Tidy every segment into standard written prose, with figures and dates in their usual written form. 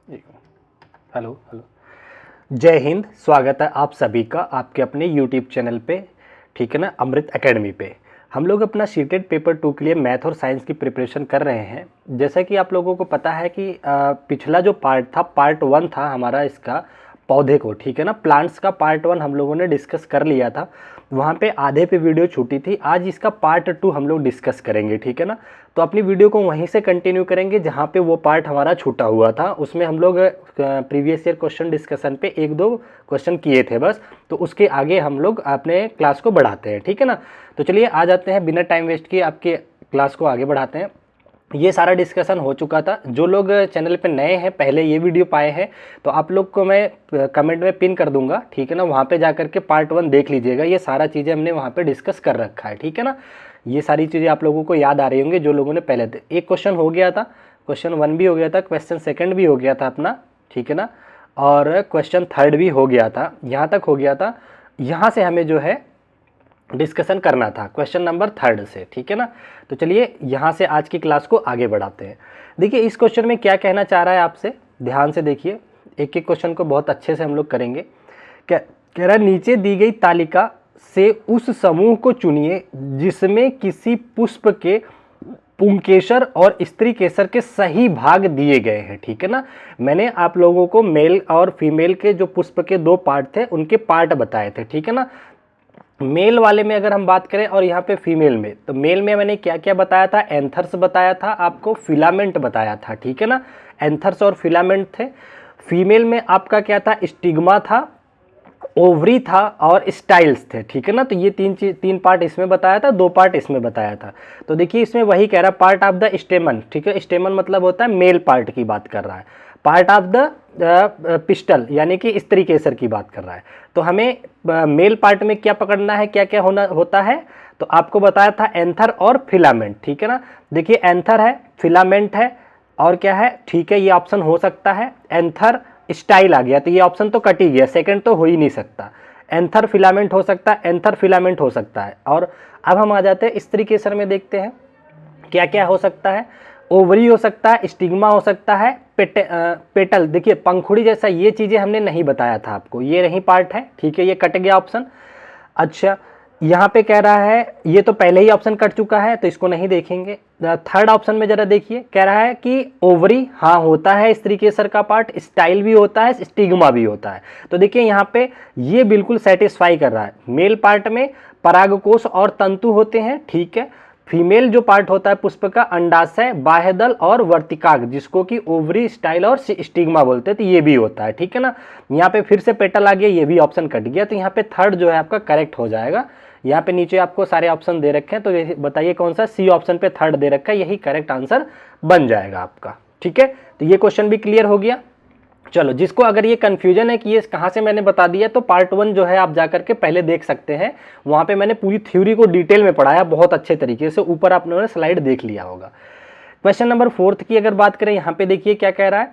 Hello hello. जय हिंद। स्वागत है आप सभी का आपके अपने यूट्यूब चैनल पे, ठीक है ना, अमृत एकेडमी पे। हम लोग अपना शीटेड पेपर 2 के लिए मैथ और साइंस की प्रिपरेशन कर रहे हैं। जैसा कि आप लोगों को पता है कि पिछला जो पार्ट था, पार्ट 1 था हमारा इसका, पौधे को, ठीक है ना, प्लांट्स का पार्ट 1 हम लोगों ने डिस्कस कर लिया था। वहाँ पे आधे पे वीडियो छूटी थी। आज इसका पार्ट 2 हम लोग डिस्कस करेंगे, ठीक है ना। तो अपनी वीडियो को वहीं से कंटिन्यू करेंगे जहाँ पे वो पार्ट हमारा छूटा हुआ था। उसमें हम लोग प्रीवियस ईयर क्वेश्चन डिस्कशन पे 1-2 क्वेश्चन किए थे बस। तो उसके आगे हम लोग अपने क्लास को बढ़ाते हैं, ठीक है ना। तो चलिए आ जाते हैं, बिना टाइम वेस्ट किए आपके क्लास को आगे बढ़ाते हैं। ये सारा डिस्कशन हो चुका था। जो लोग चैनल पे नए हैं, पहले ये वीडियो पाए हैं, तो आप लोग को मैं कमेंट में पिन कर दूंगा, ठीक है ना। वहाँ पे जा करके पार्ट 1 देख लीजिएगा। ये सारा चीज़ें हमने वहाँ पे डिस्कस कर रखा है, ठीक है ना। ये सारी चीज़ें आप लोगों को याद आ रही होंगी जो लोगों ने पहले एक क्वेश्चन हो गया था, क्वेश्चन 1 भी हो गया था, क्वेश्चन 2 भी हो गया था अपना, ठीक है ना, और क्वेश्चन 3 भी हो गया था। यहाँ तक हो गया था। यहाँ से हमें जो है डिस्कशन करना था क्वेश्चन नंबर 3 से, ठीक है ना। तो चलिए यहाँ से आज की क्लास को आगे बढ़ाते हैं। देखिए इस क्वेश्चन में क्या कहना चाह रहा है आपसे, ध्यान से देखिए। एक एक क्वेश्चन को बहुत अच्छे से हम लोग करेंगे। क्या कह रहा है, नीचे दी गई तालिका से उस समूह को चुनिए जिसमें किसी पुष्प के पुंकेसर और स्त्री केसर के सही भाग दिए गए हैं, ठीक है ना। मैंने आप लोगों को मेल और फीमेल के जो पुष्प के 2 पार्ट थे उनके पार्ट बताए थे, ठीक है ना। मेल वाले में अगर हम बात करें और यहाँ पे फीमेल में, तो मेल में मैंने क्या क्या बताया था, एंथर्स बताया था आपको, फिलामेंट बताया था, ठीक है ना। एंथर्स और फिलामेंट थे। फीमेल में आपका क्या था, स्टिग्मा था, ओवरी था और स्टाइल्स थे, ठीक है ना। तो ये 3 पार्ट इसमें बताया था, 2 पार्ट इसमें बताया था। तो देखिए इसमें वही कह रहा है, पार्ट ऑफ द स्टेमन, ठीक है। स्टेमन मतलब होता है मेल पार्ट की बात कर रहा है। पार्ट ऑफ द पिस्टल यानी कि स्त्री केसर की बात कर रहा है। तो हमें मेल पार्ट में क्या पकड़ना है, क्या क्या होता है, तो आपको बताया था एंथर और फिलामेंट, ठीक है ना। देखिए एंथर है, फिलामेंट है और क्या है, ठीक है, ये ऑप्शन हो सकता है। एंथर स्टाइल आ गया तो ये ऑप्शन तो कट ही गया, सेकंड तो हो ही नहीं सकता। एंथर फिलामेंट हो सकता है, एंथर फिलामेंट हो सकता है। और अब हम आ जाते हैं स्त्री केसर में, देखते हैं क्या क्या हो सकता है। ओवरी हो सकता है, स्टिग्मा हो सकता है, पेटल, देखिए पंखुड़ी जैसा, ये चीज़ें हमने नहीं बताया था आपको, ये नहीं पार्ट है, ठीक है, ये कट गया ऑप्शन। अच्छा यहाँ पे कह रहा है, ये तो पहले ही ऑप्शन कट चुका है तो इसको नहीं देखेंगे। थर्ड ऑप्शन में जरा देखिए, कह रहा है कि ओवरी हाँ होता है स्त्री केसर का पार्ट, स्टाइल भी होता है, स्टिग्मा भी होता है। तो देखिए यहाँ पे ये बिल्कुल सेटिस्फाई कर रहा है। मेल पार्ट में परागकोश और तंतु होते हैं, ठीक है। फीमेल जो पार्ट होता है पुष्प का, अंडाशय, बाह्यदल और वर्तिकाग्र, जिसको कि ओवरी, स्टाइल और स्टिग्मा बोलते हैं, तो ये भी होता है, ठीक है ना। यहाँ पे फिर से पेटल आ गया, ये भी ऑप्शन कट गया। तो यहाँ पे थर्ड जो है आपका करेक्ट हो जाएगा। यहाँ पे नीचे आपको सारे ऑप्शन दे रखे हैं, तो बताइए कौन सा, सी ऑप्शन पे थर्ड दे रखा है, यही करेक्ट आंसर बन जाएगा आपका, ठीक है। तो ये क्वेश्चन भी क्लियर हो गया। चलो, जिसको अगर ये कंफ्यूजन है कि ये कहाँ से मैंने बता दिया, तो पार्ट 1 जो है आप जाकर के पहले देख सकते हैं। वहाँ पे मैंने पूरी थ्योरी को डिटेल में पढ़ाया बहुत अच्छे तरीके से, ऊपर आप लोगों ने स्लाइड देख लिया होगा। क्वेश्चन नंबर 4 की अगर बात करें, यहाँ पे देखिए क्या कह रहा है,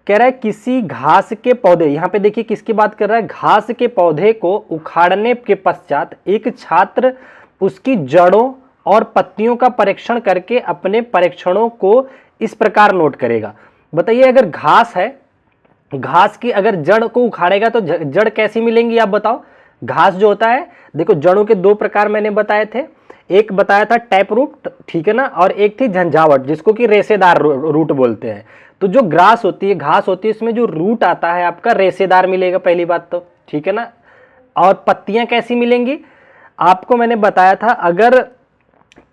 कह रहा है किसी घास के पौधे, यहाँ पे देखिए किसकी बात कर रहा है, घास के पौधे को उखाड़ने के पश्चात एक छात्र उसकी जड़ों और पत्तियों का परीक्षण करके अपने परीक्षणों को इस प्रकार नोट करेगा। बताइए अगर घास है, घास की अगर जड़ को उखाड़ेगा तो जड़ कैसी मिलेंगी आप बताओ। घास जो होता है, देखो जड़ों के 2 प्रकार मैंने बताए थे, एक बताया था टैप रूट, ठीक है ना, और एक थी झंझावट जिसको कि रेशेदार रूट बोलते हैं। तो जो ग्रास होती है, घास होती है, इसमें जो रूट आता है आपका रेशेदार मिलेगा, पहली बात तो, ठीक है ना। और पत्तियां कैसी मिलेंगी, आपको मैंने बताया था अगर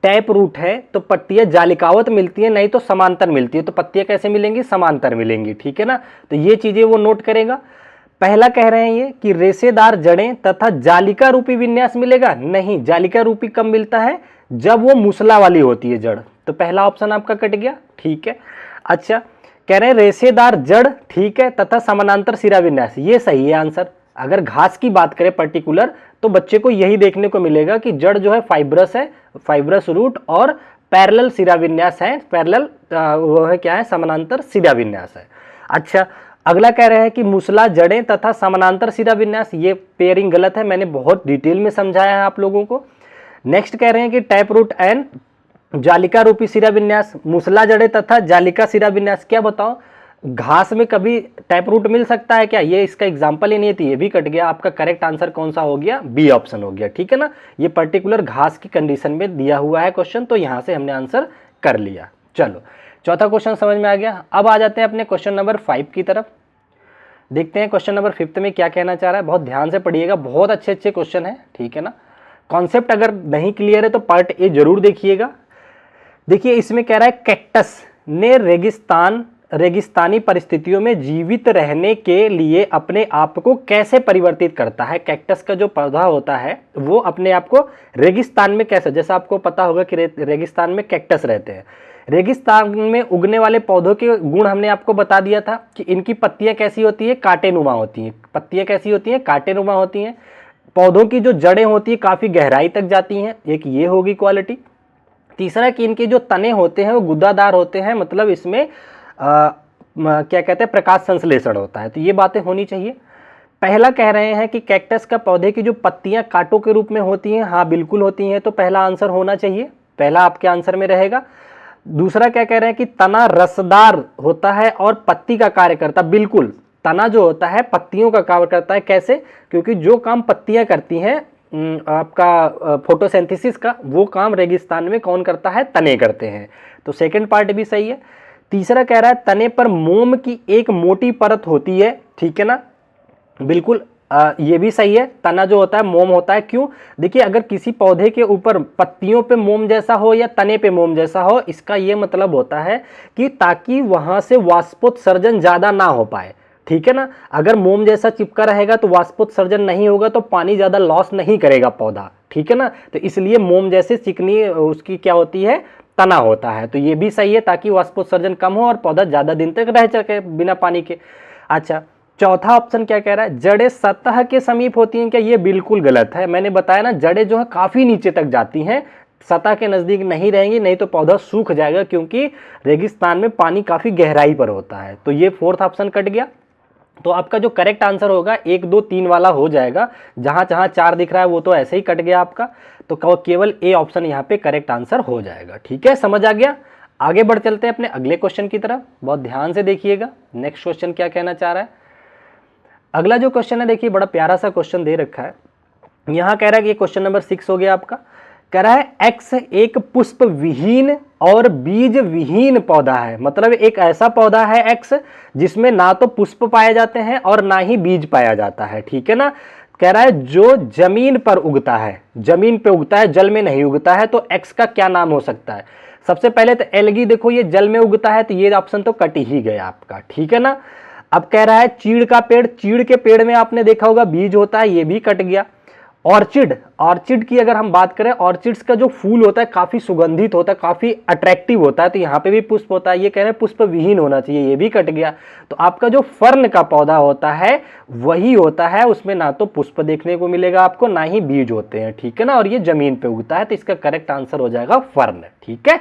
टैप रूट है तो पत्तियां जालिकावत मिलती है, नहीं तो समांतर मिलती है। तो पत्तियां कैसे मिलेंगी, समांतर मिलेंगी, ठीक है ना। तो ये चीजें वो नोट करेगा। पहला कह रहे हैं ये कि रेशेदार जड़ें तथा जालिका रूपी विन्यास मिलेगा, नहीं, जालिका रूपी कब मिलता है, जब वो मूसला वाली होती है जड़। तो पहला ऑप्शन आपका कट गया, ठीक है। अच्छा कह रहे हैं रेशेदार जड़, ठीक है, तथा समानांतर सिरा विन्यास, ये सही है आंसर। अगर घास की बात करें पर्टिकुलर, तो बच्चे को यही देखने को मिलेगा कि जड़ जो है फाइब्रस है, फाइब्रस रूट, और पैरेलल सिरा विन्यास है, पैरेलल वो है क्या है, समानांतर सिरा विन्यास है। अच्छा अगला कह रहे हैं कि मूसला जड़ें तथा समानांतर सिरा विन्यास, ये पेयरिंग गलत है, मैंने बहुत डिटेल में समझाया है आप लोगों को। नेक्स्ट कह रहे हैं कि टैप रूट एंड जालिका रूपी सिरा विन्यास, मूसला जड़े तथा जालिका सिरा विन्यास, क्या बताओ घास में कभी टैप रूट मिल सकता है क्या? ये इसका एग्जाम्पल ही नहीं थी, ये भी कट गया। आपका करेक्ट आंसर कौन सा हो गया? बी ऑप्शन हो गया, ठीक है ना। ये पर्टिकुलर घास की कंडीशन में दिया हुआ है क्वेश्चन, तो यहां से हमने आंसर कर लिया। चलो चौथा क्वेश्चन समझ में आ गया। अब आ जाते हैं अपने क्वेश्चन नंबर 5 की तरफ। देखते हैं क्वेश्चन नंबर 5 में क्या कहना चाह रहा है। बहुत ध्यान से पढ़िएगा, बहुत अच्छे अच्छे क्वेश्चन है, ठीक है ना। कॉन्सेप्ट अगर नहीं क्लियर है तो पार्ट ए जरूर देखिएगा। देखिए इसमें कह रहा है कैक्टस ने रेगिस्तानी परिस्थितियों में जीवित रहने के लिए अपने आप को कैसे परिवर्तित करता है। कैक्टस का जो पौधा होता है वो अपने आप को रेगिस्तान में कैसे, जैसा आपको पता होगा कि रेगिस्तान में कैक्टस रहते हैं। रेगिस्तान में उगने वाले पौधों के गुण हमने आपको बता दिया था कि इनकी पत्तियां कैसी होती है? कांटेनुमा होती हैं। पत्तियां कैसी होती हैं? कांटेनुमा होती हैं। पौधों की जो जड़ें होती है काफी गहराई तक जाती हैं, एक ये होगी क्वालिटी। तीसरा कि इनके जो तने होते हैं वो गुद्दादार होते हैं, मतलब इसमें क्या कहते हैं, प्रकाश संश्लेषण होता है। तो ये बातें होनी चाहिए। पहला कह रहे हैं कि कैक्टस का पौधे की जो पत्तियां कांटों के रूप में होती हैं, हाँ बिल्कुल होती हैं, तो पहला आंसर होना चाहिए, पहला आपके आंसर में रहेगा। दूसरा क्या कह रहे हैं कि तना रसदार होता है और पत्ती का कार्य करता, बिल्कुल तना जो होता है पत्तियों का कार्य करता है। कैसे? क्योंकि जो काम पत्तियां करती हैं आपका फोटोसिंथेसिस का, वो काम रेगिस्तान में कौन करता है? तने करते हैं। तो सेकंड पार्ट भी सही है। तीसरा कह रहा है तने पर मोम की एक मोटी परत होती है, ठीक है ना, बिल्कुल ये भी सही है। तना जो होता है मोम होता है। क्यों? देखिए अगर किसी पौधे के ऊपर पत्तियों पे मोम जैसा हो या तने पे मोम जैसा हो, इसका ये मतलब होता है कि ताकि वहां से वाष्पोत्सर्जन ज्यादा ना हो पाए, ठीक है ना। अगर मोम जैसा चिपका रहेगा तो वाष्पोत्सर्जन नहीं होगा, तो पानी ज्यादा लॉस नहीं करेगा पौधा, ठीक है ना। तो इसलिए मोम जैसे चिकनी उसकी क्या होती है? तना होता है। तो ये भी सही है, ताकि वाष्पोत्सर्जन कम हो और पौधा ज्यादा दिन तक रह सके बिना पानी के। अच्छा चौथा ऑप्शन क्या कह रहा है? जड़ें सतह के समीप होती हैं क्या? ये बिल्कुल गलत है। मैंने बताया ना, जड़ें जो है काफी नीचे तक जाती हैं, सतह के नजदीक नहीं रहेंगी, नहीं तो पौधा सूख जाएगा, क्योंकि रेगिस्तान में पानी काफी गहराई पर होता है। तो ये फोर्थ ऑप्शन कट गया। तो आपका जो करेक्ट आंसर होगा 1 2 3 वाला हो जाएगा। जहां जहां 4 दिख रहा है वो तो ऐसे ही कट गया आपका, तो केवल ए ऑप्शन यहाँ पे करेक्ट आंसर हो जाएगा, ठीक है, समझ आ गया। आगे बढ़ चलते हैं अपने अगले क्वेश्चन की तरफ। बहुत ध्यान से देखिएगा, नेक्स्ट क्वेश्चन क्या कहना चाह रहा है। अगला जो क्वेश्चन है, देखिए बड़ा प्यारा सा क्वेश्चन दे रखा है। यहां कह रहा है कि क्वेश्चन नंबर 6 हो गया आपका। कह रहा है एक्स एक पुष्प विहीन और बीज विहीन पौधा है। मतलब एक ऐसा पौधा है एक्स जिसमें ना तो पुष्प पाए जाते हैं और ना ही बीज पाया जाता है, ठीक है ना। कह रहा है जो जमीन पर उगता है, जमीन पे उगता है, जल में नहीं उगता है। तो एक्स का क्या नाम हो सकता है? सबसे पहले तो एल्गी, देखो ये जल में उगता है, तो ये ऑप्शन तो कट ही गया आपका, ठीक है ना। अब कह रहा है चीड़ का पेड़, चीड़ के पेड़ में आपने देखा होगा बीज होता है, ये भी कट गया। ऑर्चिड, ऑर्चिड की अगर हम बात करें, ऑर्चिड्स का जो फूल होता है काफी सुगंधित होता है, काफी अट्रैक्टिव होता है, तो यहाँ पे भी पुष्प होता है। ये कह रहे हैं पुष्प विहीन होना चाहिए, ये भी कट गया। तो आपका जो फर्न का पौधा होता है वही होता है, उसमें ना तो पुष्प देखने को मिलेगा आपको, ना ही बीज होते हैं, ठीक है ना, और ये जमीन पे उगता है। तो इसका करेक्ट आंसर हो जाएगा फर्न, ठीक है।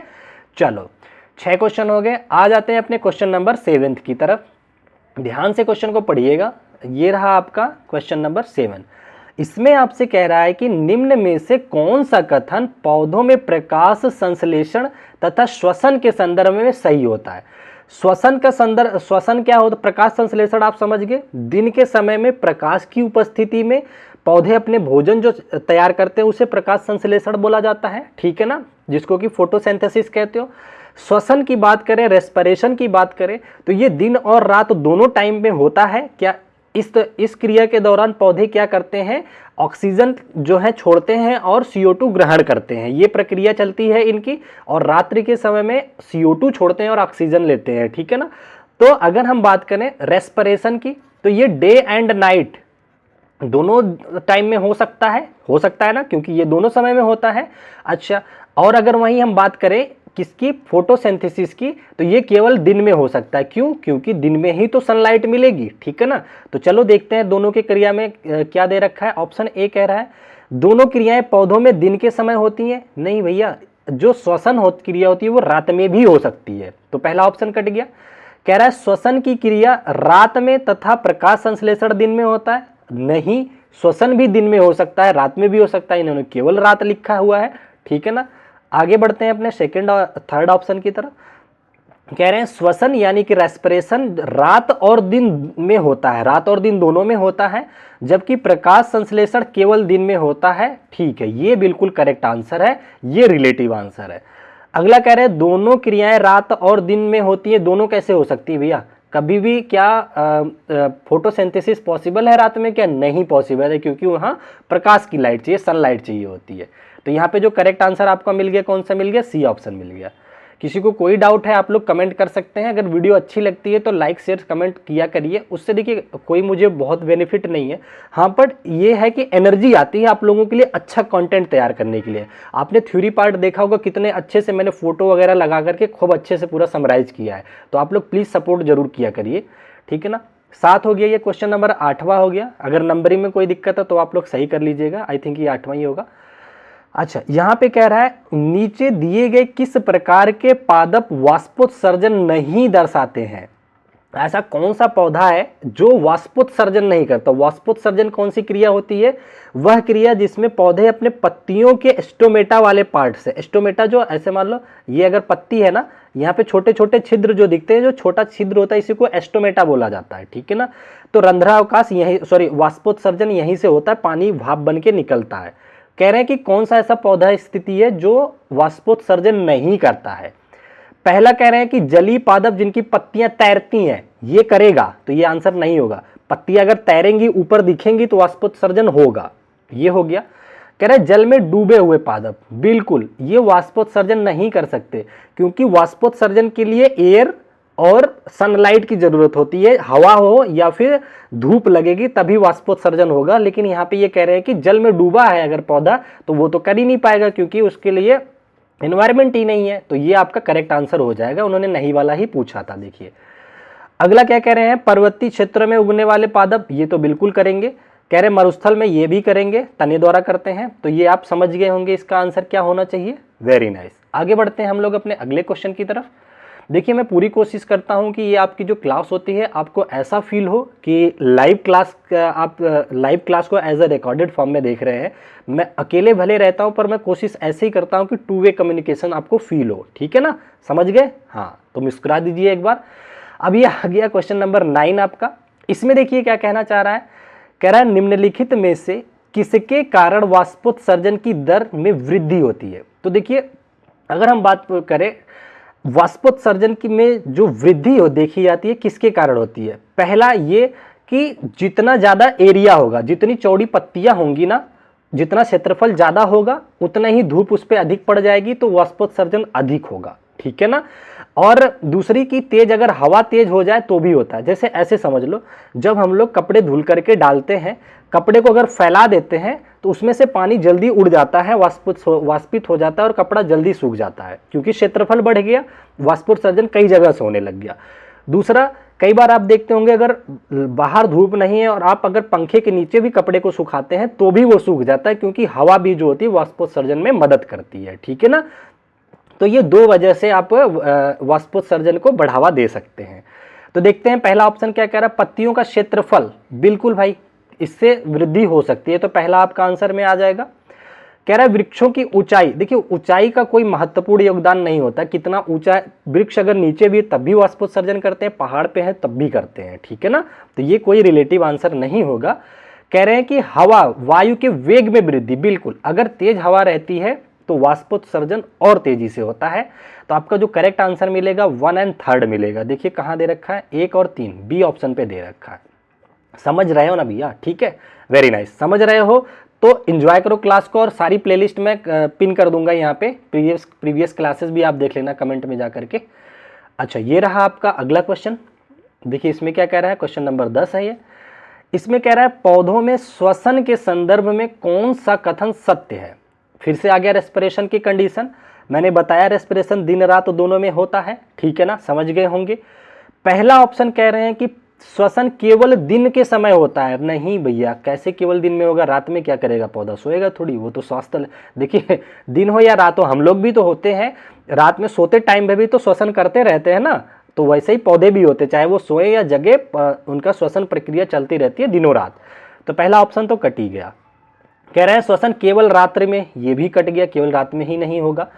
चलो 6 क्वेश्चन हो गए। आ जाते हैं अपने क्वेश्चन नंबर 7 की तरफ। ध्यान से क्वेश्चन को पढ़िएगा। ये रहा आपका क्वेश्चन नंबर 7। इसमें आपसे कह रहा है कि निम्न में से कौन सा कथन पौधों में प्रकाश संश्लेषण तथा श्वसन के संदर्भ में सही होता है। श्वसन का संदर्भ, श्वसन क्या होता है? प्रकाश संश्लेषण आप समझ गए। दिन के समय में प्रकाश की उपस्थिति में पौधे अपने भोजन जो तैयार करते हैं उसे प्रकाश संश्लेषण बोला जाता है, ठीक है ना, जिसको कि फोटोसिंथेसिस कहते हो। श्वसन की बात करें, रेस्पिरेशन की बात करें, तो ये दिन और रात दोनों टाइम में होता है। क्या इस क्रिया के दौरान पौधे क्या करते हैं? ऑक्सीजन जो है छोड़ते हैं और CO2 ग्रहण करते हैं, ये प्रक्रिया चलती है इनकी। और रात्रि के समय में CO2 छोड़ते हैं और ऑक्सीजन लेते हैं, ठीक है ना। तो अगर हम बात करें रेस्पिरेशन की, तो ये डे एंड नाइट दोनों टाइम में हो सकता है ना, क्योंकि ये दोनों समय में होता है। अच्छा, और अगर वहीं हम बात करें किसकी? फोटोसिंथेसिस की, तो ये केवल दिन में हो सकता है। क्यों? क्योंकि दिन में ही तो सनलाइट मिलेगी, ठीक है ना। तो चलो देखते हैं दोनों की क्रिया में क्या दे रखा है। ऑप्शन ए कह रहा है दोनों क्रियाएं पौधों में दिन के समय होती हैं। नहीं भैया, जो श्वसन क्रिया होती है वो रात में भी हो सकती है, तो पहला ऑप्शन कट गया। कह रहा है श्वसन की क्रिया रात में तथा प्रकाश संश्लेषण दिन में होता है। नहीं, श्वसन भी दिन में हो सकता है, रात में भी हो सकता है, इन्होंने केवल रात लिखा हुआ है, ठीक है ना। आगे बढ़ते हैं अपने सेकंड और थर्ड ऑप्शन की तरफ। कह रहे हैं श्वसन यानी कि रेस्पिरेशन रात और दिन में होता है, रात और दिन दोनों में होता है, जबकि प्रकाश संश्लेषण केवल दिन में होता है। ठीक है, ये बिल्कुल करेक्ट आंसर है, ये रिलेटिव आंसर है। अगला कह रहे हैं दोनों क्रियाएं रात और दिन में होती है, दोनों कैसे हो सकती है भैया? कभी भी क्या फोटोसिंथेसिस पॉसिबल है रात में? क्या नहीं पॉसिबल है, क्योंकि वहाँ प्रकाश की लाइट चाहिए, सनलाइट चाहिए होती है। तो यहाँ पे जो करेक्ट आंसर आपका मिल गया, कौन सा मिल गया? सी ऑप्शन मिल गया। किसी को कोई डाउट है आप लोग कमेंट कर सकते हैं। अगर वीडियो अच्छी लगती है तो लाइक शेयर कमेंट किया करिए, उससे देखिए कोई मुझे बहुत बेनिफिट नहीं है, हाँ, बट ये है कि एनर्जी आती है आप लोगों के लिए अच्छा कंटेंट तैयार करने के लिए। आपने थ्योरी पार्ट देखा होगा, कितने अच्छे से मैंने फोटो वगैरह लगा करके खूब अच्छे से पूरा समराइज किया है, तो आप लोग प्लीज़ सपोर्ट जरूर किया करिए, ठीक है ना। 7 हो गया, ये क्वेश्चन नंबर 8वां हो गया। अगर नंबरिंग में कोई दिक्कत है तो आप लोग सही कर लीजिएगा, आई थिंक ये 8वां ही होगा। अच्छा, यहां पे कह रहा है नीचे दिए गए किस प्रकार के पादप वाष्पोत्सर्जन नहीं दर्शाते हैं? ऐसा कौन सा पौधा है जो वाष्पोत्सर्जन नहीं करता? वाष्पोत्सर्जन कौन सी क्रिया होती है? वह क्रिया जिसमें पौधे अपने पत्तियों के स्टोमेटा वाले पार्ट से, स्टोमेटा जो ऐसे मान लो ये अगर पत्ती है ना, यहाँ पे छोटे छोटे छिद्र जो दिखते हैं, जो छोटा छिद्र होता है इसी को स्टोमेटा बोला जाता है, ठीक है ना। तो रंध्रावकाश यही, सॉरी, वाष्पोत्सर्जन यहीं से होता है, पानी भाप बन के निकलता है। कह रहे हैं कि कौन सा ऐसा पौधा स्थिति है जो वाष्पोत्सर्जन नहीं करता है? पहला कह रहे हैं कि जलीय पादप जिनकी पत्तियां तैरती हैं, ये करेगा, तो ये आंसर नहीं होगा। पत्तियां अगर तैरेंगी ऊपर दिखेंगी तो वाष्पोत्सर्जन होगा, ये हो गया। कह रहे हैं जल में डूबे हुए पादप, बिल्कुल ये वाष्पोत्सर्जन नहीं कर सकते, क्योंकि वाष्पोत्सर्जन के लिए एयर और सनलाइट की जरूरत होती है, हवा हो या फिर धूप लगेगी तभी वाष्पोत्सर्जन होगा। लेकिन यहाँ पे ये कह रहे हैं कि जल में डूबा है अगर पौधा तो वो तो कर ही नहीं पाएगा, क्योंकि उसके लिए एनवायरमेंट ही नहीं है। तो ये आपका करेक्ट आंसर हो जाएगा, उन्होंने नहीं वाला ही पूछा था। देखिए अगला क्या कह रहे हैं, पर्वतीय क्षेत्र में उगने वाले पादप, ये तो बिल्कुल करेंगे। कह रहे मरुस्थल में ये भी करेंगे, तने द्वारा करते हैं, तो ये आप समझ गए होंगे इसका आंसर क्या होना चाहिए। Very nice. आगे बढ़ते हैं हम लोग अपने अगले क्वेश्चन की तरफ। देखिए मैं पूरी कोशिश करता हूं कि ये आपकी जो क्लास होती है आपको ऐसा फील हो कि लाइव क्लास, आप लाइव क्लास को एज अ रिकॉर्डेड फॉर्म में देख रहे हैं। मैं अकेले भले रहता हूं पर मैं कोशिश ऐसे ही करता हूं कि 2 वे कम्युनिकेशन आपको फील हो, ठीक है ना, समझ गए? हाँ, तो मुस्कुरा दीजिए एक बार। अब ये आ गया क्वेश्चन नंबर 9 आपका। इसमें देखिए क्या कहना चाह रहा है, कह रहा है निम्नलिखित में से किसके कारण वाष्पोत्सर्जन की दर में वृद्धि होती है? तो देखिए अगर हम बात करें वाष्पोत्सर्जन की में जो वृद्धि हो देखी जाती है किसके कारण होती है? पहला ये कि जितना ज्यादा एरिया होगा, जितनी चौड़ी पत्तियां होंगी ना, जितना क्षेत्रफल ज्यादा होगा उतना ही धूप उस पर अधिक पड़ जाएगी, तो वाष्पोत्सर्जन अधिक होगा, ठीक है ना। और दूसरी की तेज, अगर हवा तेज हो जाए तो भी होता है। जैसे ऐसे समझ लो, जब हम लोग कपड़े धुल करके डालते हैं, कपड़े को अगर फैला देते हैं तो उसमें से पानी जल्दी उड़ जाता है, वाष्पित हो जाता है और कपड़ा जल्दी सूख जाता है, क्योंकि क्षेत्रफल बढ़ गया, वाष्पोत्सर्जन कई जगह से होने लग गया। दूसरा, कई बार आप देखते होंगे अगर बाहर धूप नहीं है और आप अगर पंखे के नीचे भी कपड़े को सुखाते हैं तो भी वो सूख जाता है, क्योंकि हवा भी जो होती है वाष्पोत्सर्जन में मदद करती है, ठीक है ना। तो ये 2 वजह से आप वाष्पोत्सर्जन को बढ़ावा दे सकते हैं। तो देखते हैं पहला ऑप्शन क्या कह रहा है, पत्तियों का क्षेत्रफल, बिल्कुल भाई इससे वृद्धि हो सकती है, तो पहला आपका आंसर में आ जाएगा। कह रहा है वृक्षों की ऊंचाई, देखिए ऊंचाई का कोई महत्वपूर्ण योगदान नहीं होता, कितना ऊंचा वृक्ष अगर नीचे भी तब भी वाष्पोत्सर्जन करते हैं, पहाड़ पे है तब भी करते हैं, ठीक है ना। तो ये कोई रिलेटिव आंसर नहीं होगा। कह रहे हैं कि हवा, वायु के वेग में वृद्धि, बिल्कुल अगर तेज हवा रहती है तो वाष्पोत्सर्जन और तेजी से होता है। तो आपका जो करेक्ट आंसर मिलेगा 1 और 3 मिलेगा। देखिए कहां दे रखा है, 1 और 3 बी ऑप्शन पे दे रखा है। समझ रहे हो ना भैया? ठीक है, वेरी नाइस। समझ रहे हो तो एंजॉय करो क्लास को, और सारी प्लेलिस्ट में पिन कर दूंगा यहाँ पे, प्रीवियस क्लासेस भी आप देख लेना कमेंट में जा करके। अच्छा, ये रहा आपका अगला क्वेश्चन। देखिए इसमें क्या कह रहा है, क्वेश्चन नंबर 10 है ये। इसमें कह रहा है पौधों में श्वसन के संदर्भ में कौन सा कथन सत्य है? फिर से आ गया रेस्पिरेशन की कंडीशन। मैंने बताया रेस्पिरेशन दिन रात दोनों में होता है, ठीक है ना, समझ गए होंगे। पहला ऑप्शन कह रहे हैं कि श्वसन केवल दिन के समय होता है। नहीं भैया, कैसे केवल दिन में होगा? रात में क्या करेगा पौधा? सोएगा थोड़ी, वो तो स्वास्थ्य। देखिए दिन हो या रात हो, हम लोग भी तो होते हैं, रात में सोते टाइम में भी तो श्वसन करते रहते हैं ना, तो वैसे ही पौधे भी होते, चाहे वो सोए या जगे, उनका श्वसन प्रक्रिया चलती रहती है दिनों रात। तो पहला ऑप्शन तो कट ही गया। कह रहे हैं श्वसन केवल रात्रि में, ये भी कट गया, केवल रात में ही नहीं होगा।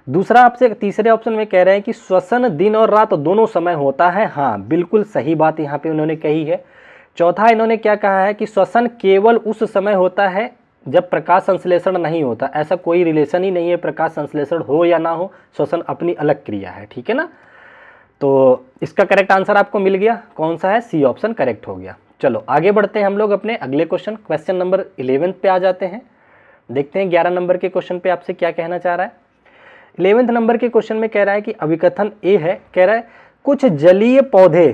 दूसरा आपसे तीसरे ऑप्शन में कह रहे हैं कि श्वसन दिन और रात दोनों समय होता है। हाँ, बिल्कुल सही बात यहाँ पे उन्होंने कही है। चौथा इन्होंने क्या कहा है कि श्वसन केवल उस समय होता है जब प्रकाश संश्लेषण नहीं होता। ऐसा कोई रिलेशन ही नहीं है, प्रकाश संश्लेषण हो या ना हो, श्वसन अपनी अलग क्रिया है, ठीक है ना। तो इसका करेक्ट आंसर आपको मिल गया, कौन सा है, सी ऑप्शन करेक्ट हो गया। चलो आगे बढ़ते हैं हम लोग अपने अगले क्वेश्चन नंबर 11 पे आ जाते हैं। देखते हैं 11 नंबर के क्वेश्चन पे आपसे क्या कहना चाह रहा है। 11वें नंबर के क्वेश्चन में कह रहा है कि अभिकथन ए है, कह रहा है कुछ जलीय पौधे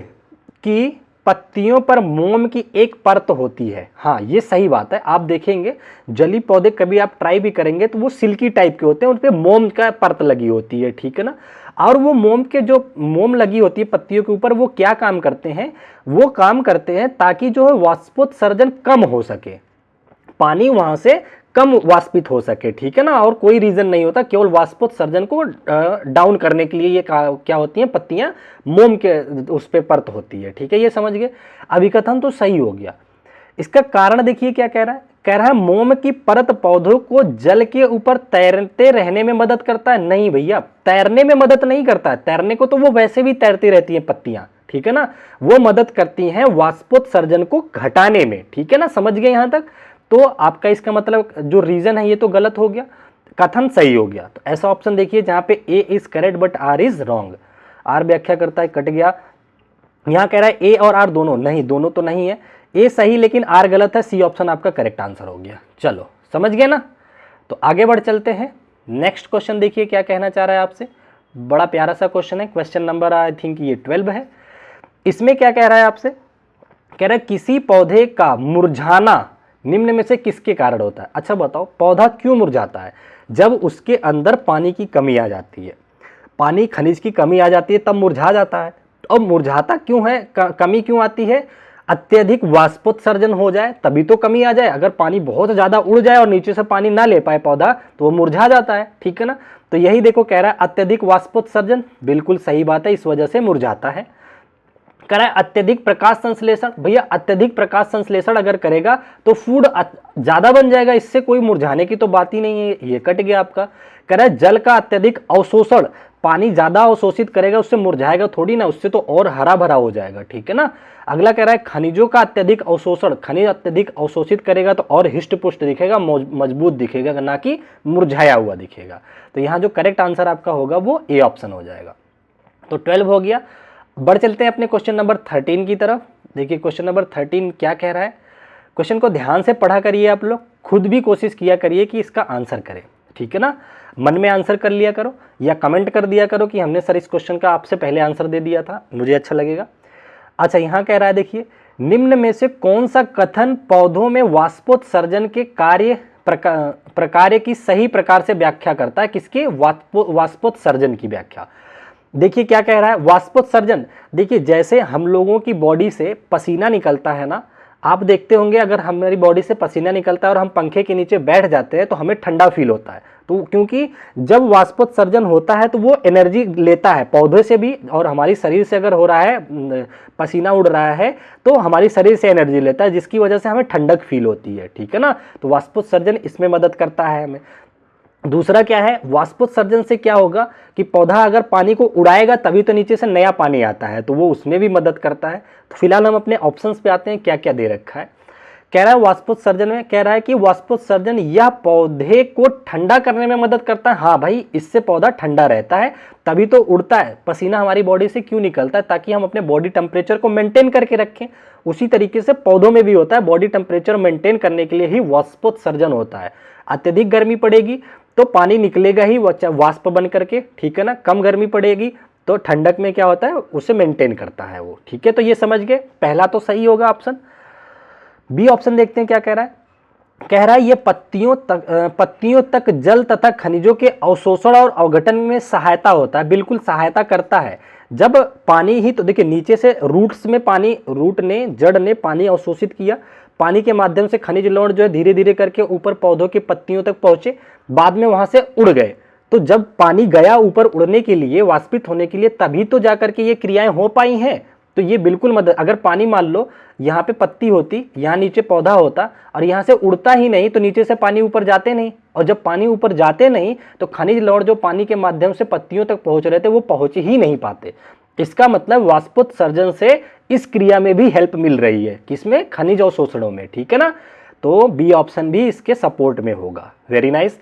की पत्तियों पर मोम की एक परत होती है। हाँ, ये सही बात है। आप देखेंगे जलीय पौधे कभी आप ट्राई भी करेंगे तो वो सिल्की टाइप के होते हैं, उन पर मोम का परत लगी होती है, ठीक है ना। और वो मोम के जो मोम लगी होती है पत्तियों के ऊपर, वो क्या काम करते हैं, वो काम करते हैं ताकि जो है वाष्पोत्सर्जन कम हो सके, पानी वहां से कम वाष्पित हो सके, ठीक है ना। और कोई रीजन नहीं होता, केवल वाष्पोत्सर्जन को डाउन करने के लिए ये क्या होती हैं, पत्तियां मोम के उस पे परत होती है, ठीक है, ये समझ गए। अभिकथन तो सही हो गया। इसका कारण देखिए क्या कह रहा है, कह रहा है मोम की परत पौधों को जल के ऊपर तैरते रहने में मदद करता है। नहीं भैया, तैरने में मदद नहीं करता है, तैरने को तो वो वैसे भी तैरती रहती हैं पत्तियां, ठीक है ना। वो मदद करती हैं वाष्पोत्सर्जन को घटाने में, ठीक है ना, समझ गए यहां तक। तो आपका इसका मतलब जो रीजन है ये तो गलत हो गया, कथन सही हो गया। तो ऐसा ऑप्शन देखिए जहां पे A is correct but R is wrong. R व्याख्या करता है, कट गया। यहां कह रहा है ए और आर दोनों, नहीं दोनों तो नहीं है, ए सही लेकिन आर गलत है, सी ऑप्शन आपका करेक्ट आंसर हो गया। चलो समझ गए ना। तो आगे बढ़ चलते हैं। नेक्स्ट क्वेश्चन देखिए क्या कहना चाह रहा है आपसे, बड़ा प्यारा सा क्वेश्चन है, क्वेश्चन नंबर आई थिंक ये 12 है। इसमें क्या कह रहा है आपसे, कह रहा है किसी पौधे का मुरझाना निम्न में से किसके कारण होता है। अच्छा बताओ, पौधा क्यों मुरझाता है, जब उसके अंदर पानी की कमी आ जाती है, पानी खनिज की कमी आ जाती है तब मुरझा जाता है। अब मुरझाता क्यों है, कमी क्यों आती है, अत्यधिक वाष्पोत्सर्जन हो जाए तभी तो कमी आ जाए। अगर पानी बहुत ज्यादा उड़ जाए और नीचे से पानी ना ले पाए पौधा तो वो मुरझा जाता है, ठीक है ना। तो यही देखो कह रहा है अत्यधिक वाष्पोत्सर्जन, बिल्कुल सही बात है, इस वजह से मुरझाता है। कह रहा है अत्यधिक प्रकाश संश्लेषण, भैया अत्यधिक प्रकाश संश्लेषण अगर करेगा तो फूड ज्यादा बन जाएगा, इससे कोई मुरझाने की तो बात ही नहीं है, ये कट गया आपका। कह रहा है जल का अत्यधिक अवशोषण, पानी ज्यादा अवशोषित करेगा, उससे मुरझाएगा थोड़ी ना, उससे तो और हरा भरा हो जाएगा, ठीक है ना। अगला कह रहा है खनिजों का अत्यधिक अवशोषण, खनिज अत्यधिक अवशोषित करेगा तो और हिष्ट पुष्ट दिखेगा, मजबूत दिखेगा, ना कि मुरझाया हुआ दिखेगा। तो यहाँ जो करेक्ट आंसर आपका होगा वो ए ऑप्शन हो जाएगा। तो 12 हो गया। बढ़ चलते हैं अपने क्वेश्चन नंबर 13 की तरफ। देखिए क्वेश्चन नंबर 13 क्या कह रहा है, क्वेश्चन को ध्यान से पढ़ा करिए, आप लोग खुद भी कोशिश किया करिए कि इसका आंसर करें, ठीक है ना। मन में आंसर कर लिया करो या कमेंट कर दिया करो कि हमने सर इस क्वेश्चन का आपसे पहले आंसर दे दिया था, मुझे अच्छा लगेगा। अच्छा यहाँ कह रहा है देखिए, निम्न में से कौन सा कथन पौधों में वाष्पोत्सर्जन के प्रकार्य की सही प्रकार से व्याख्या करता है, किसके, वाष्पोत्सर्जन की व्याख्या। देखिए क्या कह रहा है, वाष्पोत्सर्जन, देखिए जैसे हम लोगों की बॉडी से पसीना निकलता है ना, आप देखते होंगे अगर हमारी बॉडी से पसीना निकलता है और हम पंखे के नीचे बैठ जाते हैं तो हमें ठंडा फील होता है। तो क्योंकि जब वाष्पोत्सर्जन होता है तो वो एनर्जी लेता है पौधे से भी, और हमारी शरीर से अगर हो रहा है पसीना उड़ रहा है तो हमारी शरीर से एनर्जी लेता है, जिसकी वजह से हमें ठंडक फील होती है, ठीक है ना। तो वाष्पोत्सर्जन इसमें मदद करता है हमें। दूसरा क्या है, वाष्पोत्सर्जन से क्या होगा कि पौधा अगर पानी को उड़ाएगा तभी तो नीचे से नया पानी आता है, तो वो उसमें भी मदद करता है। तो फिलहाल हम अपने ऑप्शंस पे आते हैं, क्या क्या दे रखा है। कह रहा है वाष्पोत्सर्जन में, कह रहा है कि वाष्पोत्सर्जन यह पौधे को ठंडा करने में मदद करता है। हाँ भाई, इससे पौधा ठंडा रहता है, तभी तो उड़ता है। पसीना हमारी बॉडी से क्यों निकलता है, ताकि हम अपने बॉडी टेम्परेचर को मेंटेन करके रखें। उसी तरीके से पौधों में भी होता है, बॉडी टेम्परेचर मेंटेन करने के लिए ही वाष्पोत्सर्जन होता है। अत्यधिक गर्मी पड़ेगी तो पानी निकलेगा ही वाष्प बन करके, ठीक है ना। कम गर्मी पड़ेगी तो ठंडक में क्या होता है, उसे मेंटेन करता है वो, ठीक है। तो ये समझ गए, पहला तो सही होगा ऑप्शन। बी ऑप्शन देखते हैं क्या कह रहा है। कह रहा है ये पत्तियों तक जल तथा खनिजों के अवशोषण और अवघटन में सहायता होता है। बिल्कुल सहायता करता है। जब पानी ही तो देखिए नीचे से रूट्स में पानी, रूट ने, जड़ ने पानी अवशोषित किया, पानी के माध्यम से खनिज लवण जो है धीरे धीरे करके ऊपर पौधों की पत्तियों तक पहुंचे, बाद में वहां से उड़ गए। तो जब पानी गया ऊपर उड़ने के लिए, वाष्पित होने के लिए, तभी तो जाकर के ये क्रियाएं हो पाई हैं। तो ये बिल्कुल मदद, अगर पानी मान लो यहाँ पे पत्ती होती, यहाँ नीचे पौधा होता और यहाँ से उड़ता ही नहीं तो नीचे से पानी ऊपर जाते नहीं, और जब पानी ऊपर जाते नहीं तो खनिज लवण जो पानी के माध्यम से पत्तियों तक पहुंच रहे थे वो पहुंच ही नहीं पाते। इसका मतलब वाष्पोत्सर्जन से इस क्रिया में भी हेल्प मिल रही है, किसमें, खनिज अवशोषणों में, ठीक है ना। तो बी ऑप्शन भी इसके सपोर्ट में होगा। Very nice.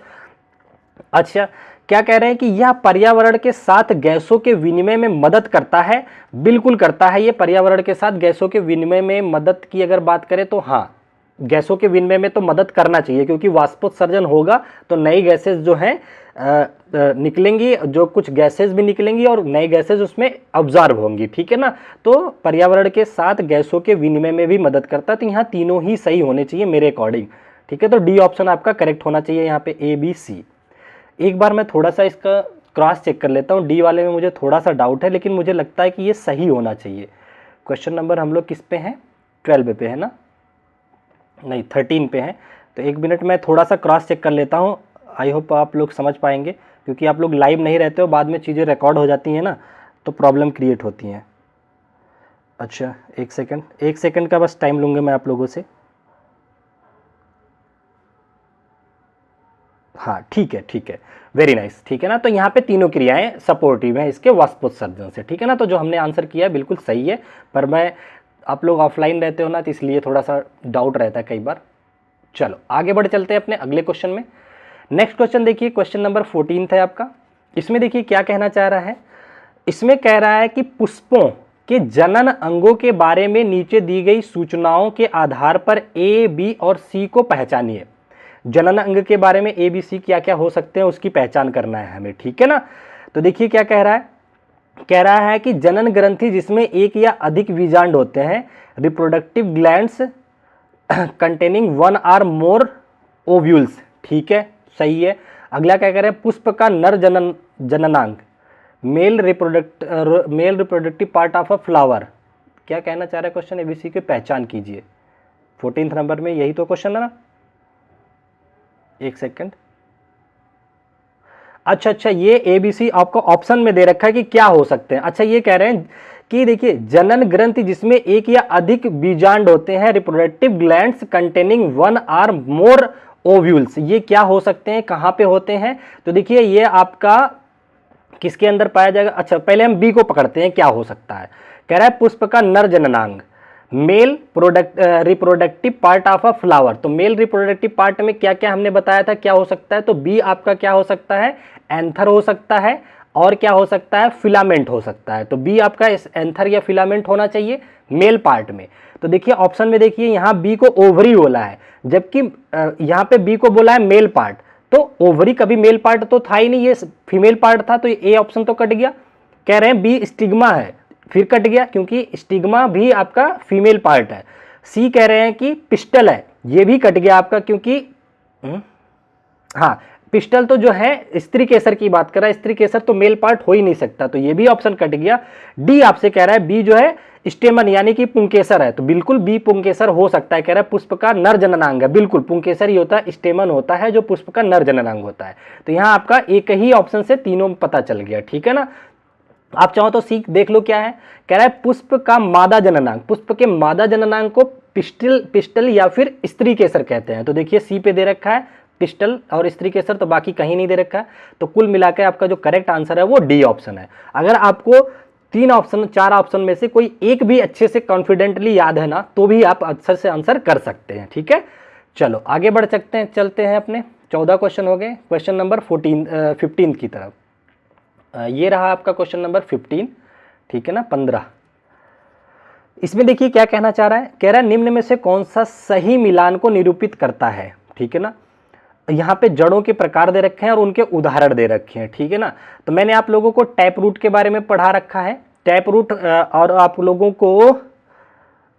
अच्छा, क्या कह रहे हैं कि यह पर्यावरण के साथ गैसों के विनिमय में मदद करता है। बिल्कुल करता है, ये पर्यावरण के साथ गैसों के विनिमय में मदद की अगर बात करें तो हाँ, गैसों के विनिमय में तो मदद करना चाहिए, क्योंकि वाष्पोत्सर्जन होगा तो नई गैसेज जो हैं निकलेंगी, जो कुछ गैसेज भी निकलेंगी और नई गैसेज उसमें ऑब्जर्व होंगी, ठीक है ना। तो पर्यावरण के साथ गैसों के विनिमय में भी मदद करता है। तो यहाँ तीनों ही सही होने चाहिए मेरे अकॉर्डिंग, ठीक है। तो डी ऑप्शन आपका करेक्ट होना चाहिए यहाँ पे, ए बी सी। एक बार मैं थोड़ा सा इसका क्रॉस चेक कर लेता हूँ, डी वाले में मुझे थोड़ा सा डाउट है, लेकिन मुझे लगता है कि ये सही होना चाहिए। क्वेश्चन नंबर हम लोग किस पे हैं, 12 पे है ना, नहीं 13 पे है। तो एक मिनट मैं थोड़ा सा क्रॉस चेक कर लेता हूँ, आई होप आप लोग समझ पाएंगे, क्योंकि आप लोग लाइव नहीं रहते हो, बाद में चीज़ें रिकॉर्ड हो जाती हैं ना तो प्रॉब्लम क्रिएट होती हैं। अच्छा एक सेकंड का बस टाइम लूँगा मैं आप लोगों से। हाँ ठीक है, वेरी नाइस, ठीक है ना। तो यहाँ पे तीनों क्रियाएं सपोर्टिव हैं इसके वाष्पोत्सर्जन से, ठीक है ना। तो जो हमने आंसर किया है बिल्कुल सही है, पर मैं, आप लोग ऑफलाइन रहते हो ना तो इसलिए थोड़ा सा डाउट रहता है कई बार। चलो आगे बढ़ चलते हैं अपने अगले क्वेश्चन में। नेक्स्ट क्वेश्चन देखिए, क्वेश्चन नंबर 14 है आपका। इसमें देखिए क्या कहना चाह रहा है, इसमें कह रहा है कि पुष्पों के जनन अंगों के बारे में नीचे दी गई सूचनाओं के आधार पर ए, बी और सी को पहचानिए। जनन अंग के बारे में ए बी सी क्या क्या हो सकते हैं उसकी पहचान करना है हमें, ठीक है ना। तो देखिए क्या कह रहा है, कह रहा है कि जनन ग्रंथि जिसमें एक या अधिक बीजांड होते हैं, reproductive glands containing one or more ovules, ठीक है, सही है। अगला क्या कह रहे हैं, पुष्प का नर जननांग, male reproductive part of a flower. क्या कहना चाह रहा है क्वेश्चन, एबीसी की पहचान कीजिए। 14 नंबर में यही तो क्वेश्चन है ना, एक सेकंड। अच्छा, ये एबीसी आपको ऑप्शन में दे रखा है कि क्या हो सकते हैं। अच्छा, ये कह रहे हैं कि देखिए जनन ग्रंथि जिसमें एक या अधिक बीजांड होते हैं, reproductive glands containing one or more ovules, ये क्या हो सकते हैं, कहां पे होते हैं। तो देखिए ये आपका किसके अंदर पाया जाएगा। अच्छा पहले हम बी को पकड़ते हैं, क्या हो सकता है। कह रहा है पुष्प का नर जननांग, male reproductive part of a flower. तो मेल रिप्रोडक्टिव पार्ट में क्या क्या हमने बताया था क्या हो सकता है, तो बी आपका क्या हो सकता है, एंथर हो सकता है, और क्या हो सकता है, फिलामेंट हो सकता है। तो बी आपका एंथर या फिलामेंट होना चाहिए मेल पार्ट में। तो देखिए ऑप्शन में देखिए यहाँ बी को ओवरी बोला है, जबकि यहाँ पे बी को बोला है मेल पार्ट। तो ओवरी कभी मेल पार्ट तो था ही नहीं, ये फीमेल पार्ट था, तो ए ऑप्शन तो कट गया। कह रहे हैं बी स्टिग्मा है, फिर कट गया क्योंकि स्टिग्मा भी आपका फीमेल पार्ट है। सी कह रहे हैं कि पिस्टल है, ये भी कट गया आपका क्योंकि हाँ पिस्टल तो जो है स्त्री केसर की बात कर रहा है, स्त्री केसर तो मेल पार्ट हो ही नहीं सकता, तो ये भी ऑप्शन कट गया। डी आपसे कह रहा है बी जो है स्टेमन यानी कि पुंकेसर है, तो बिल्कुल बी पुंकेसर हो सकता है। कह रहा है पुष्प का नर जननांग है, बिल्कुल पुंकेसर ही होता है, स्टेमन होता है जो पुष्प का नर जननांग होता है। तो यहाँ आपका एक ही ऑप्शन से तीनों पता चल गया, ठीक है ना। आप चाहो तो सी देख लो क्या है। कह रहा है पुष्प का मादा जननांग, पुष्प के मादा जननांग को पिस्टल या फिर स्त्री केसर कहते हैं। तो देखिए सी पे दे रखा है पिस्टल और स्त्री केसर, तो बाकी कहीं नहीं दे रखा है। तो कुल मिलाकर आपका जो करेक्ट आंसर है वो डी ऑप्शन है। अगर आपको 3 ऑप्शन 4 ऑप्शन में से कोई एक भी अच्छे से कॉन्फिडेंटली याद है ना, तो भी आप अच्छे से आंसर कर सकते हैं, ठीक है। चलो आगे बढ़ सकते हैं, चलते हैं अपने 14 क्वेश्चन हो गए, क्वेश्चन नंबर 15 की तरफ। ये रहा आपका क्वेश्चन नंबर 15, ठीक है ना, 15। इसमें देखिए क्या कहना चाह रहा है, कह रहा है निम्न में से कौन सा सही मिलान को निरूपित करता है, ठीक है ना। यहाँ पे जड़ों के प्रकार दे रखे हैं और उनके उदाहरण दे रखे हैं, ठीक है ना। तो मैंने आप लोगों को टैप रूट के बारे में पढ़ा रखा है, टैप रूट, और आप लोगों को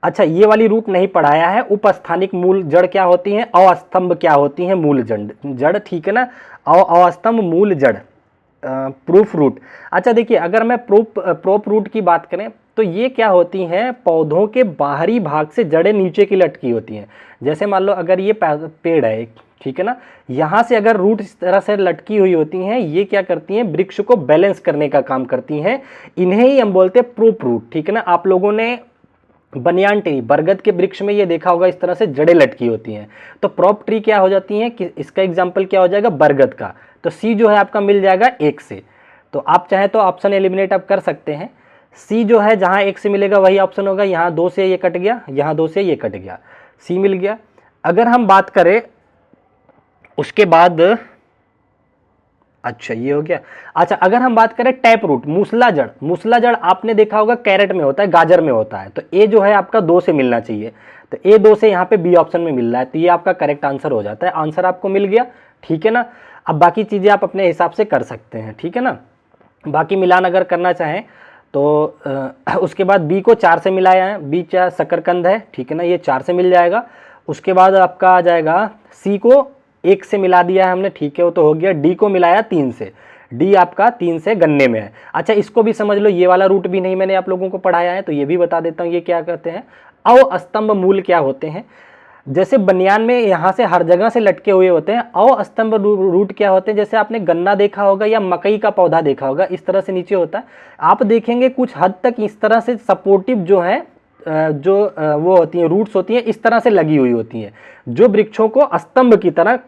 अच्छा ये वाली रूट नहीं पढ़ाया है, उपस्थानिक मूल जड़ क्या होती हैं, अवस्तंभ क्या होती हैं मूल जड़, ठीक है ना, अवस्तंभ मूल जड़, प्रूफ रूट। अच्छा देखिए अगर मैं प्रोप रूट की बात करें तो ये क्या होती हैं, पौधों के बाहरी भाग से जड़ें नीचे की लटकी होती हैं। जैसे मान लो अगर ये पेड़ है, ठीक है ना। यहाँ से अगर रूट इस तरह से लटकी हुई होती हैं, ये क्या करती हैं, वृक्ष को बैलेंस करने का काम करती हैं। इन्हें ही हम बोलते हैं प्रूप रूट, ठीक है ना। आप लोगों ने बनियान ट्री, बरगद के वृक्ष में ये देखा होगा, इस तरह से जड़ें लटकी होती हैं। तो प्रॉप ट्री क्या हो जाती हैं कि इसका एग्जाम्पल क्या हो जाएगा, बरगद का। तो सी जो है आपका मिल जाएगा 1 से। तो आप चाहे तो ऑप्शन एलिमिनेट आप कर सकते हैं। सी जो है जहाँ 1 से मिलेगा वही ऑप्शन होगा। यहाँ 2 से ये कट गया, यहाँ 2 से ये कट गया, सी मिल गया। अगर हम बात करें उसके बाद, अच्छा ये हो गया। अच्छा अगर हम बात करें टैप रूट, मूसला जड़, मूसला जड़ आपने देखा होगा कैरेट में होता है, गाजर में होता है। तो ए जो है आपका 2 से मिलना चाहिए। तो ए 2 से यहाँ पे बी ऑप्शन में मिल रहा है, तो ये आपका करेक्ट आंसर हो जाता है। आंसर आपको मिल गया, ठीक है ना। अब बाकी चीज़ें आप अपने हिसाब से कर सकते हैं, ठीक है ना। बाकी मिलान अगर करना चाहें तो उसके बाद बी को 4 से मिलाया है, बी क्या शकरकंद है, ठीक है ना, ये 4 से मिल जाएगा। उसके बाद आपका आ जाएगा सी को 1 से मिला दिया है हमने, ठीक है, वो तो हो गया। डी को मिलाया 3 से, डी आपका 3 से गन्ने में है। अच्छा इसको भी समझ लो, ये वाला रूट भी नहीं मैंने आप लोगों को पढ़ाया है, तो ये भी बता देता हूँ। ये क्या कहते हैं, अवस्तंभ मूल क्या होते हैं। जैसे बनियान में यहाँ से हर जगह से लटके हुए होते हैं, अवस्तंभ रूट क्या होते हैं, जैसे आपने गन्ना देखा होगा या मकई का पौधा देखा होगा, इस तरह से नीचे होता है। आप देखेंगे कुछ हद तक इस तरह से सपोर्टिव जो है, जो वो होती हैं रूट्स होती हैं, इस तरह से लगी हुई होती हैं, जो वृक्षों को स्तंभ की तरह,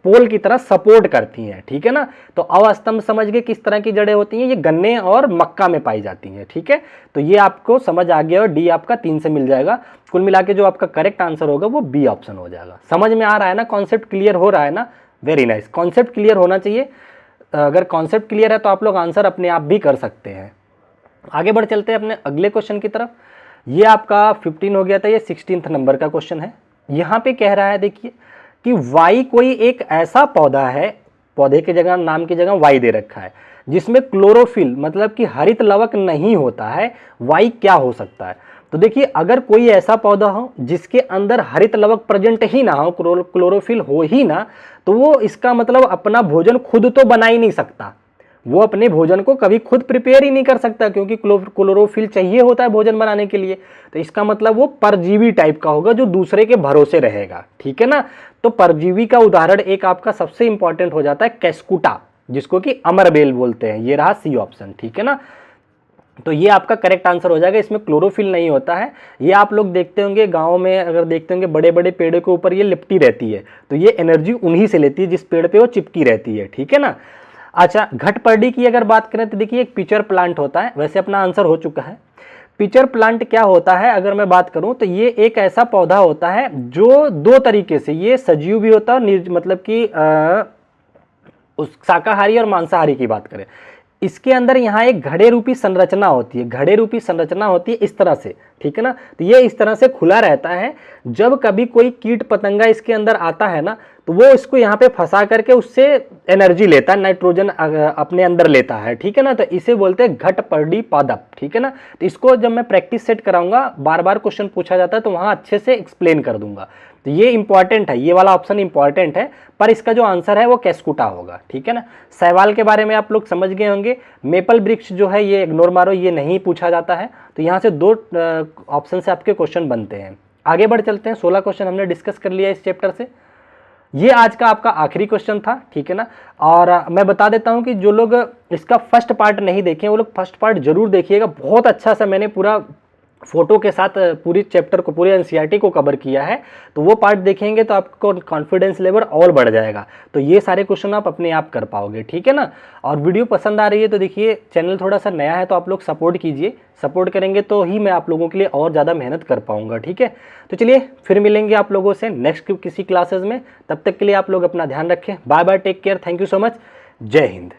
पोल की तरह सपोर्ट करती हैं, ठीक है ना। तो अवस्तंभ समझ गए किस तरह की जड़ें होती हैं, ये गन्ने और मक्का में पाई जाती हैं, ठीक है। तो ये आपको समझ आ गया और डी आपका 3 से मिल जाएगा। कुल मिला के जो आपका करेक्ट आंसर होगा वो बी ऑप्शन हो जाएगा। समझ में आ रहा है ना, कॉन्सेप्ट क्लियर हो रहा है ना, वेरी नाइस। कॉन्सेप्ट क्लियर होना चाहिए, अगर कॉन्सेप्ट क्लियर है तो आप लोग आंसर अपने आप भी कर सकते हैं। आगे बढ़ चलते हैं अपने अगले क्वेश्चन की तरफ। ये आपका 15 हो गया था, ये 16 नंबर का क्वेश्चन है। यहाँ पे कह रहा है देखिए कि वाई कोई एक ऐसा पौधा है, पौधे की जगह, नाम की जगह वाई दे रखा है, जिसमें क्लोरोफिल मतलब कि हरित लवक नहीं होता है, वाई क्या हो सकता है। तो देखिए अगर कोई ऐसा पौधा हो जिसके अंदर हरित लवक प्रेजेंट ही ना हो, क्लोरोफिल हो ही ना, तो वो इसका मतलब अपना भोजन खुद तो बना ही नहीं सकता, वो अपने भोजन को कभी खुद प्रिपेयर ही नहीं कर सकता, क्योंकि क्लोरोफिल चाहिए होता है भोजन बनाने के लिए। तो इसका मतलब वो परजीवी टाइप का होगा जो दूसरे के भरोसे रहेगा, ठीक है ना। तो परजीवी का उदाहरण एक आपका सबसे इंपॉर्टेंट हो जाता है कैस्कुटा, जिसको कि अमरबेल बोलते हैं। ये रहा सी ऑप्शन, ठीक है ना। तो ये आपका करेक्ट आंसर हो जाएगा। इसमें क्लोरोफिल नहीं होता है। ये आप लोग देखते होंगे गाँव में, अगर देखते होंगे बड़े बड़े पेड़ों के ऊपर ये लिपटी रहती है, तो ये एनर्जी उन्हीं से लेती है जिस पेड़ पे वो चिपकी रहती है, ठीक है ना। अच्छा घटपर्डी की अगर बात करें तो देखिए एक पिचर प्लांट होता है, वैसे अपना आंसर हो चुका है। पिचर प्लांट क्या होता है अगर मैं बात करूं तो ये एक ऐसा पौधा होता है जो 2 तरीके से, ये सजीव भी होता है, मतलब कि उस शाकाहारी और मांसाहारी की बात करें, इसके अंदर यहाँ एक घड़े रूपी संरचना होती है, घड़े रूपी संरचना होती है इस तरह से, ठीक है ना। तो ये इस तरह से खुला रहता है। जब कभी कोई कीट पतंगा इसके अंदर आता है ना, तो वो इसको यहाँ पे फंसा करके उससे एनर्जी लेता है, नाइट्रोजन अपने अंदर लेता है, ठीक है ना। तो इसे बोलते हैं घटपर्डी पादप, ठीक है ना। तो इसको जब मैं प्रैक्टिस सेट कराऊंगा, बार बार क्वेश्चन पूछा जाता है तो वहाँ अच्छे से एक्सप्लेन कर दूंगा। तो ये इंपॉर्टेंट है, ये वाला ऑप्शन इंपॉर्टेंट है, पर इसका जो आंसर है वो कैस्कुटा होगा, ठीक है ना। शैवाल के बारे में आप लोग समझ गए होंगे। मेपल वृक्ष जो है ये इग्नोर मारो, ये नहीं पूछा जाता है। तो यहाँ से 2 ऑप्शन से आपके क्वेश्चन बनते हैं। आगे बढ़ चलते हैं। 16 क्वेश्चन हमने डिस्कस कर लिया इस चैप्टर से। ये आज का आपका आखिरी क्वेश्चन था, ठीक है ना। और मैं बता देता हूं कि जो लोग इसका फर्स्ट पार्ट नहीं देखे वो लोग फर्स्ट पार्ट जरूर देखिएगा। बहुत अच्छा सा मैंने पूरा फोटो के साथ पूरी चैप्टर को, पूरे एनसीईआरटी को कवर किया है। तो वो पार्ट देखेंगे तो आपको कॉन्फिडेंस लेवल और बढ़ जाएगा। तो ये सारे क्वेश्चन आप अपने आप कर पाओगे, ठीक है ना। और वीडियो पसंद आ रही है तो देखिए, चैनल थोड़ा सा नया है तो आप लोग सपोर्ट कीजिए। सपोर्ट करेंगे तो ही मैं आप लोगों के लिए और ज़्यादा मेहनत कर पाऊंगा, ठीक है। तो चलिए फिर मिलेंगे आप लोगों से नेक्स्ट किसी क्लासेस में। तब तक के लिए आप लोग अपना ध्यान रखें। Bye bye, take care, thank you so much, जय हिंद।